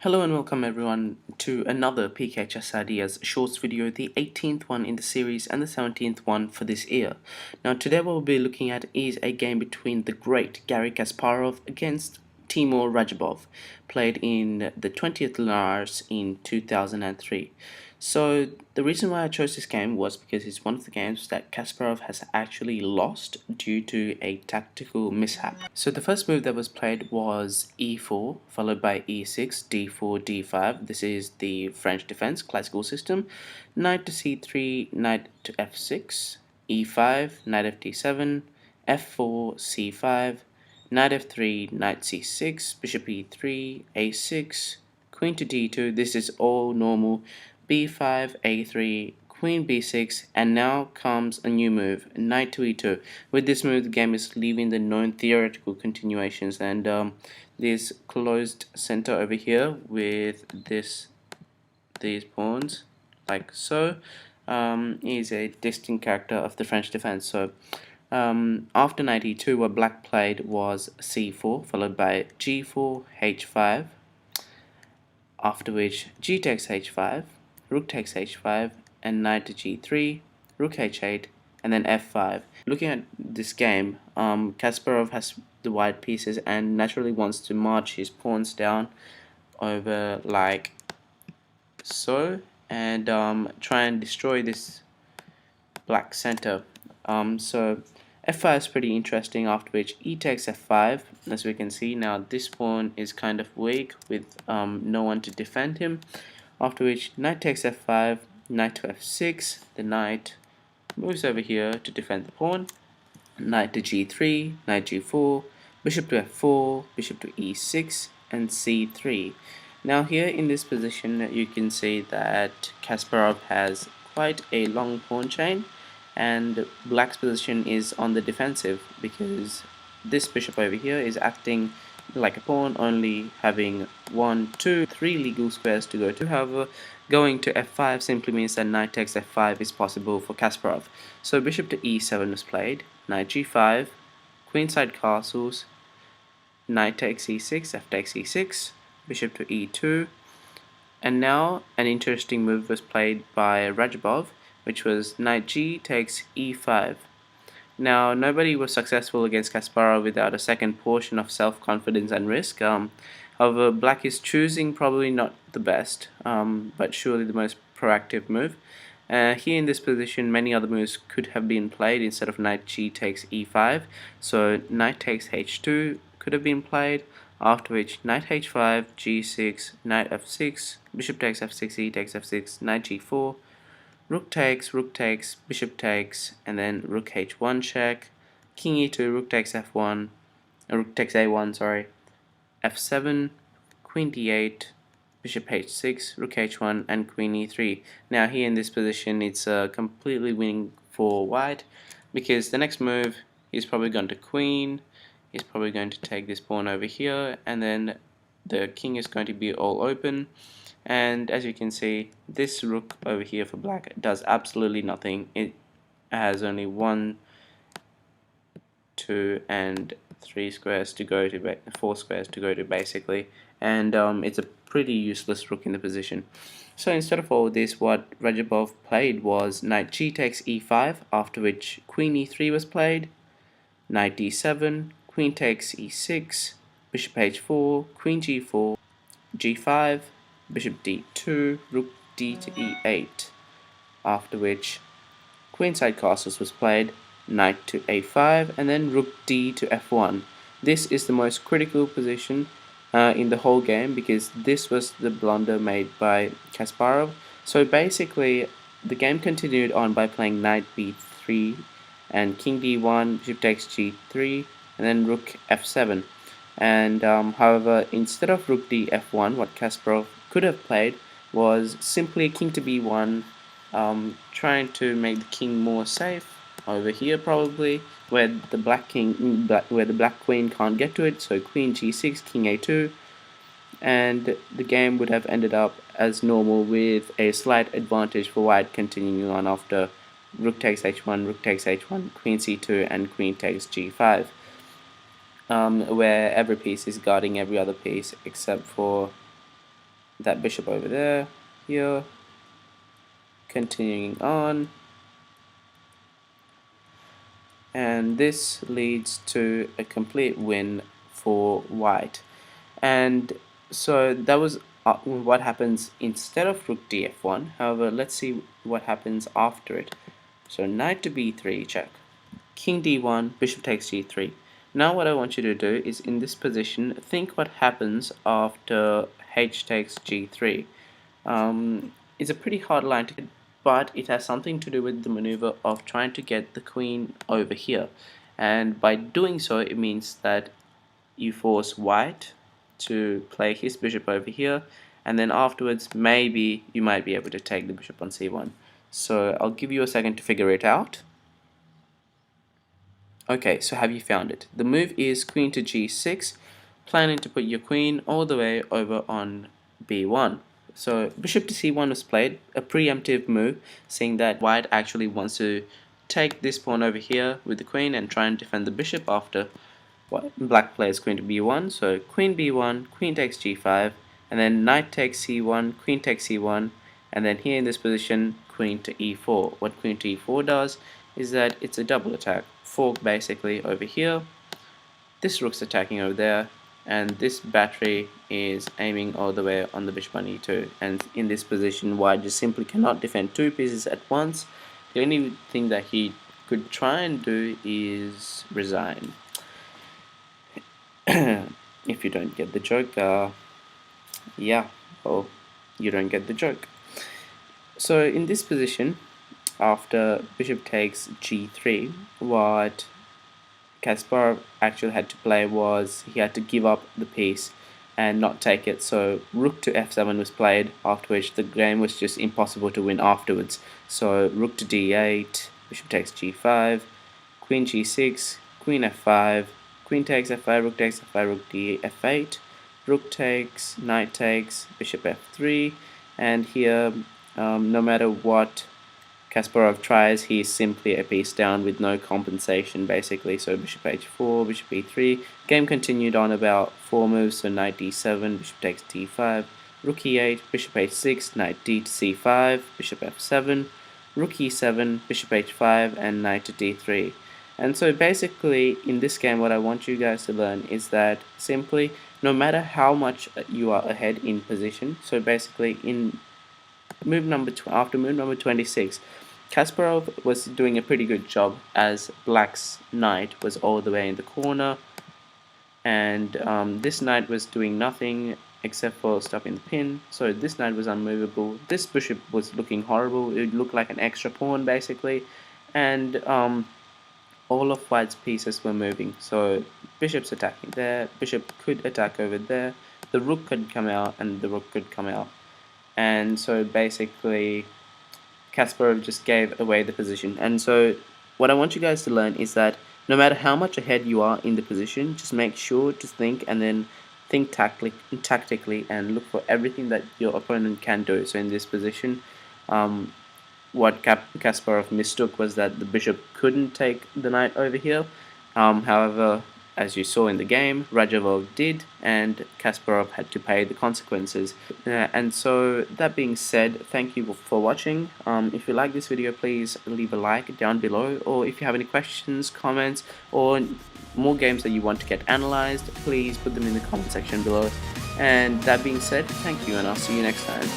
Hello and welcome everyone to another PKIdeas shorts video, the 18th one in the series and the 17th one for this year. Now today what we'll be looking at is a game between the great Garry Kasparov against Timor Radjabov, played in the 20th Lars in 2003. So the reason why I chose this game was because it's one of the games that Kasparov has actually lost due to a tactical mishap. So the first move that was played was e4 followed by e6, d4, d5. This is the French defense classical system. Knight to c3, knight to f6, e5, knight ft7, f4, c5, knight f3, knight c6, bishop e3, a6, queen to d2. This is all normal. b5, a3, queen b6, and now comes a new move, knight to e2. With this move, the game is leaving the known theoretical continuations, and this closed center over here with these pawns, like so, is a distinct character of the French defense. So after knight e2, what black played was c4 followed by g4, h5, after which g takes h5, rook takes h5, and knight to g3, rook h8, and then f5. Looking at this game, Kasparov has the white pieces and naturally wants to march his pawns down over like so, and try and destroy this black center. So f5 is pretty interesting, after which e takes f5. As we can see now, this pawn is kind of weak with no one to defend him, after which knight takes f5, knight to f6, the knight moves over here to defend the pawn, knight to g3, knight g4, bishop to f4, bishop to e6, and c3. Now here in this position you can see that Kasparov has quite a long pawn chain, and black's position is on the defensive because this bishop over here is acting like a pawn, only having 1, 2, 3 legal squares to go to. However, going to f5 simply means that knight takes f5 is possible for Kasparov. So bishop to e7 was played, knight g5, queenside castles, knight takes e6, f takes e6, bishop to e2, and now an interesting move was played by Radjabov, which was knight g takes e5. Now, nobody was successful against Kasparov without a second portion of self-confidence and risk. However, black is choosing probably not the best, but surely the most proactive move. Here in this position, many other moves could have been played instead of knight g takes e5. So knight takes h2 could have been played, after which knight h5, g6, knight f6, bishop takes f6, e takes f6, knight g4, rook takes, bishop takes, and then rook h1 check, king e2, rook takes f1, rook takes a1, sorry, f7, queen d8, bishop h6, rook h1, and queen e3. Now here in this position it's completely winning for white, because the next move he's probably going to queen, he's probably going to take this pawn over here, and then the king is going to be all open. And as you can see, this rook over here for black does absolutely nothing. It has only 1, 2, and 3 squares to go to, 4 squares to go to basically, and it's a pretty useless rook in the position. So instead of all this, what Radjabov played was knight g takes e5, after which queen e3 was played, knight d7, queen takes e6, bishop h4, queen g4, g5, bishop d2, rook d to e8, after which queenside castles was played, knight to a5, and then rook d to f1. This is the most critical position in the whole game, because this was the blunder made by Kasparov. So basically the game continued on by playing knight b3 and king d1, bishop takes g3, and then rook f7. And however, instead of rook d f1, what Kasparov could have played was simply king to b1, trying to make the king more safe over here, probably where the black queen can't get to it. So queen g6, king a2, and the game would have ended up as normal with a slight advantage for white, continuing on after rook takes h1, queen c2, and queen takes g5. Where every piece is guarding every other piece except for that bishop over there, here, continuing on, and this leads to a complete win for white. And so that was what happens instead of rook df1. However, let's see what happens after it. So knight to b3 check, king d1, bishop takes g3. Now what I want you to do is, in this position, think what happens after h takes g3. It's a pretty hard line to get, but it has something to do with the maneuver of trying to get the queen over here, and by doing so it means that you force white to play his bishop over here, and then afterwards maybe you might be able to take the bishop on c1. So I'll give you a second to figure it out. Okay, so have you found it? The move is queen to g6, planning to put your queen all the way over on b1. So bishop to c1 was played, a preemptive move, saying that white actually wants to take this pawn over here with the queen and try and defend the bishop after black plays queen to b1. So queen b1, queen takes g5, and then knight takes c1, queen takes c1, and then here in this position, queen to e4. What queen to e4 does is that it's a double attack, fork basically over here, this rook's attacking over there, and this battery is aiming all the way on the bishop on e2. And in this position, white just simply cannot defend two pieces at once. The only thing that he could try and do is resign. If you don't get the joke, yeah, well, you don't get the joke. So in this position, after bishop takes g3, what Kasparov actually had to play was he had to give up the piece and not take it. So rook to f7 was played, after which the game was just impossible to win afterwards. So rook to d8, bishop takes g5, queen g6, queen f5, queen takes f5, rook takes f5, rook d f8, rook takes, knight takes, bishop f3, and here no matter what Kasparov tries, he's simply a piece down with no compensation basically. So bishop h4, bishop e3, game continued on about 4 moves, so knight d7, bishop takes d5, rook e8, bishop h6, knight d to c5, bishop f7, rook e7, bishop h5, and knight to d3. And so basically in this game what I want you guys to learn is that simply no matter how much you are ahead in position, so basically in after move number 26, Kasparov was doing a pretty good job as black's knight was all the way in the corner, and this knight was doing nothing except for stopping the pin. So this knight was unmovable, this bishop was looking horrible, it looked like an extra pawn basically, and all of white's pieces were moving. So bishop's attacking there, bishop could attack over there, the rook could come out, and the rook could come out. And so basically Kasparov just gave away the position. And so what I want you guys to learn is that no matter how much ahead you are in the position, just make sure to think, and then think tactically and look for everything that your opponent can do. So in this position, what Kasparov mistook was that the bishop couldn't take the knight over here. However, as you saw in the game, Radjabov did, and Kasparov had to pay the consequences. And so that being said, thank you for watching. If you like this video, please leave a like down below, or if you have any questions, comments, or more games that you want to get analyzed, please put them in the comment section below. And that being said, thank you, and I'll see you next time.